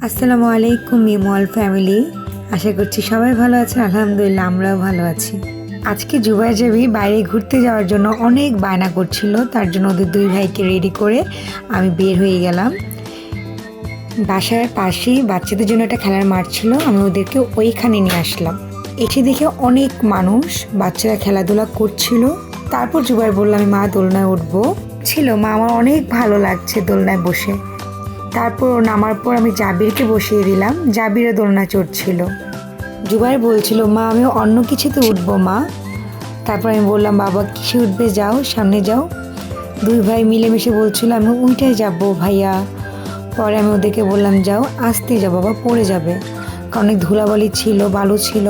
আসসালামু আলাইকুম মিমল ফ্যামিলি। আশা করছি সবাই ভালো আছেন। আলহামদুলিল্লাহ আমরাও ভালো আছি। আজকে জুবাইর জাবি বাইরে ঘুরতে যাওয়ার জন্য অনেক বায়না করছিল, তার জন্য ওদের দুই ভাইকে রেডি করে আমি বের হয়ে গেলাম। বাসার পাশেই বাচ্চাদের জন্য একটা খেলার মাঠ ছিল, আমি ওদেরকে ওইখানে নিয়ে আসলাম। এসে দেখে অনেক মানুষ, বাচ্চারা খেলাধুলা করছিল। তারপর জুবাইর বললাম আমি মা দোলনায় উঠবো ছিল, মা আমার অনেক ভালো লাগছে দোলনায় বসে। তারপর নামার পর আমি জাবিরকে বসিয়ে দিলাম, জাবিরও দোলনা চড়ছিল। জুবাইর বলছিল মা আমি অন্য কিছুতে উঠবো মা। তারপর আমি বললাম বাবা কিসে উঠবে, যাও সামনে যাও। দুই ভাই মিলেমিশে বলছিল আমি উইটাই যাব ভাইয়া। পরে আমি ওদেরকে বললাম যাও, আস্তে যাও বাবা, পড়ে যাবে, কারণ অনেক ধুলাবালি ছিল, বালু ছিল।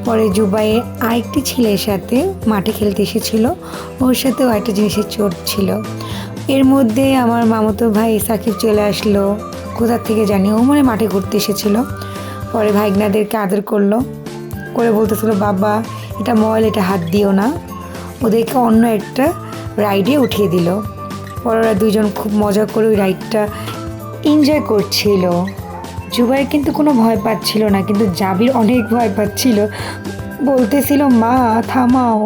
পরে জুবাইয়ের আরেকটি ছেলের সাথে মাঠে খেলতে এসেছিল, ওর সাথেও একটা জিনিসের চোট ছিল। এর মধ্যে আমার মামাতো ভাই সাকিব চলে আসলো, কোথা থেকে জানি, ও মনে মাঠে ঘুরতে এসেছিলো। পরে ভাইগনাদেরকে আদর করলো, করে বলতেছিল বাবা এটা ময়লা, এটা হাত দিও না। ওদেরকে অন্য একটা রাইডে উঠিয়ে দিল। পরে ওরা দুজন খুব মজা করে ওই রাইডটা এনজয় করছিল। জুবাইর কিন্তু কোনো ভয় পাচ্ছিল না, কিন্তু জাবির অনেক ভয় পাচ্ছিল, বলতেছিল মা থামাও।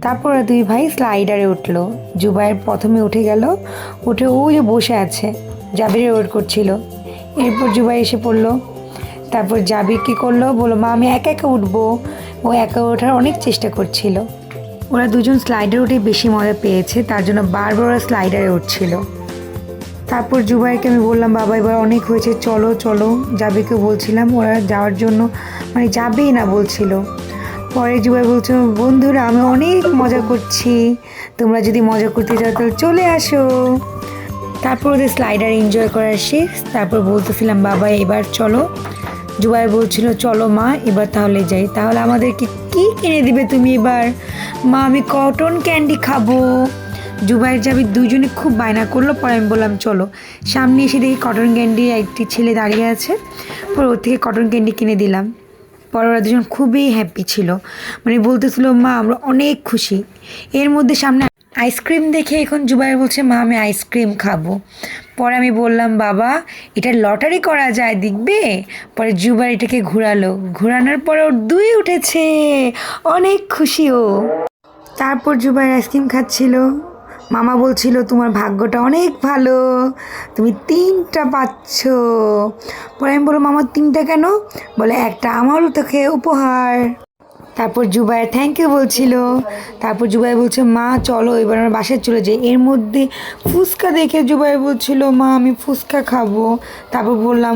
তারপর দুই ভাই স্লাইডারে উঠলো। জুবাইর প্রথমে উঠে গেল, উঠে ওই যে বসে আছে, জাবিরের ওয়েট করছিল। এরপর জুবাই এসে পড়লো। তারপর জাবির কী করলো, বললো মা আমি একা একা উঠবো। ও একা ওঠার অনেক চেষ্টা করছিল। ওরা দুজন স্লাইডার উঠে বেশি মজা পেয়েছে, তার জন্য বারবার ওরা স্লাইডারে উঠছিল। তারপর জুবাইরকে আমি বললাম বাবা এবার অনেক হয়েছে, চলো চলো। জাবিকে বলছিলাম, ওরা যাওয়ার জন্য মানে যাবেই না বলছিল। পরে জুবাই বলছো বন্ধুরা আমি অনেক মজা করছি, তোমরা যদি মজা করতে চাও তাহলে চলে আসো। তারপর ওদের স্লাইডার এনজয় করার শেষ। তারপর বলতেছিলাম বাবা এবার চলো। জুবাই বলছিল চলো মা এবার তাহলে যাই। তাহলে আমাদেরকে কি কিনে দিবে তুমি এবার? মা আমি কটন ক্যান্ডি খাবো। জুবাইয়ের জাবি দুজনে খুব বায়না করলো। পরে আমি বললাম চলো। সামনে এসে দেখি কটন ক্যান্ডি একটি ছেলে দাঁড়িয়ে আছে, পরে ওর থেকে কটন ক্যান্ডি কিনে দিলাম। পরে ওরা দুজন খুবই হ্যাপি ছিল, মানে বলতেছিল মা আমরা অনেক খুশি। এর মধ্যে সামনে আইসক্রিম দেখে এখন জুবাইর বলছে মা আমি আইসক্রিম খাবো। পরে আমি বললাম বাবা এটা লটারি করা যায় দেখবে। পরে জুবাইর এটাকে ঘোরানোর পরে ওর দুই উঠেছে, অনেক খুশি ও। তারপর জুবাইর আইসক্রিম খাচ্ছিল। মামা বলছিল তোমার ভাগ্যটা অনেক ভালো, তুমি 3টা পাচ্ছ। পরে আমি বললাম মামা 3টা কেন? বলে একটা আমারও তোকে উপহার। তারপর জুবাইর থ্যাংক ইউ বলছিল। তারপর জুবাইর বলছে মা চলো এবার আমরা বাসায় চলে যাই। এর মধ্যে ফুচকা দেখে জুবাইর বলছিল মা আমি ফুচকা খাবো। তারপর বললাম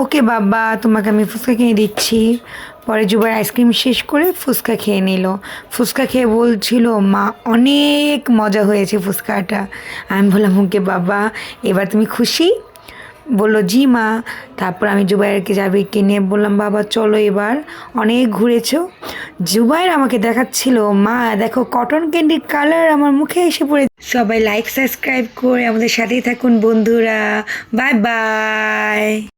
ওকে বাবা তোমাকে আমি ফুচকা কিনে দিচ্ছি। পরে জুবাইর আইসক্রিম শেষ করে ফুচকা খেয়ে নিল। ফুচকা খেয়ে বলছিল মা অনেক মজা হয়েছে ফুচকাটা। আমি বললাম ওকে বাবা এবার তুমি খুশি? বললো জি মা। তারপর আমি জুবাইরকে যাবে কিনে বললাম বাবা চলো এবার অনেক ঘুরেছো। জুবাইর আমাকে দেখাচ্ছিল মা দেখো কটন ক্যান্ডির কালার আমার মুখে এসে পড়ে। সবাই লাইক সাবস্ক্রাইব করে আমাদের সাথেই থাকুন বন্ধুরা। Bye bye.